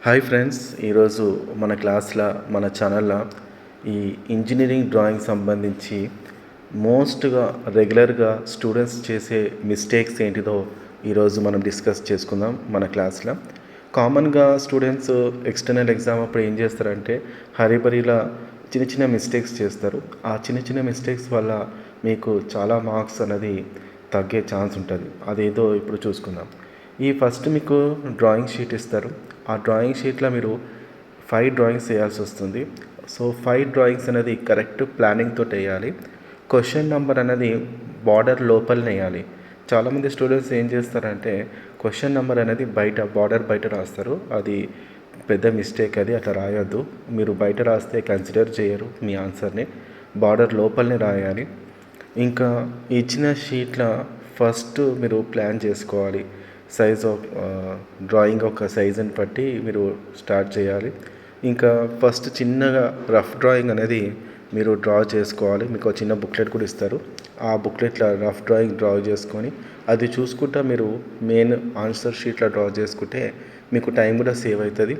Hi friends, ఈరోజు మన క్లాస్లో మన ఛానల్లో ఈ ఇంజనీరింగ్ డ్రాయింగ్ సంబంధించి మోస్ట్గా రెగ్యులర్గా స్టూడెంట్స్ చేసే మిస్టేక్స్ ఏంటిదో ఈరోజు మనం డిస్కస్ చేసుకుందాం మన క్లాస్లో. కామన్గా స్టూడెంట్స్ ఎక్స్టర్నల్ ఎగ్జామ్ అప్పుడు ఏం చేస్తారంటే హరిబరిలా చిన్న చిన్న మిస్టేక్స్ చేస్తారు. ఆ చిన్న చిన్న మిస్టేక్స్ వల్ల మీకు చాలా మార్క్స్ అనేది తగ్గే ఛాన్స్ ఉంటుంది. అదేదో ఇప్పుడు చూసుకుందాం. ఈ ఫస్ట్ మీకు డ్రాయింగ్ షీట్ ఇస్తారు. ఆ డ్రాయింగ్ షీట్లో మీరు 5 డ్రాయింగ్స్ వేయాల్సి వస్తుంది. సో 5 డ్రాయింగ్స్ అనేది కరెక్ట్ ప్లానింగ్ తోటి వేయాలి. క్వశ్చన్ నెంబర్ అనేది బార్డర్ లోపలనే వేయాలి. చాలామంది స్టూడెంట్స్ ఏం చేస్తారంటే క్వశ్చన్ నెంబర్ అనేది బార్డర్ బయట రాస్తారు. అది పెద్ద మిస్టేక్, అది అట్లా రాయొద్దు. మీరు బయట రాస్తే కన్సిడర్ చేయరు మీ ఆన్సర్ని. బార్డర్ లోపలనే రాయాలి. ఇంకా ఇచ్చిన షీట్లో ఫస్ట్ మీరు ప్లాన్ చేసుకోవాలి. సైజ్ ఆఫ్ డ్రాయింగ్ ఒక సైజుని బట్టి మీరు స్టార్ట్ చేయాలి. ఇంకా ఫస్ట్ చిన్నగా రఫ్ డ్రాయింగ్ అనేది మీరు డ్రా చేసుకోవాలి. మీకు చిన్న బుక్లెట్ కూడా ఇస్తారు. ఆ బుక్లెట్లో రఫ్ డ్రాయింగ్ డ్రా చేసుకొని అది చూసుకుంటా మీరు మెయిన్ ఆన్సర్ షీట్లో డ్రా చేసుకుంటే మీకు టైం కూడా సేవ్ అవుతుంది.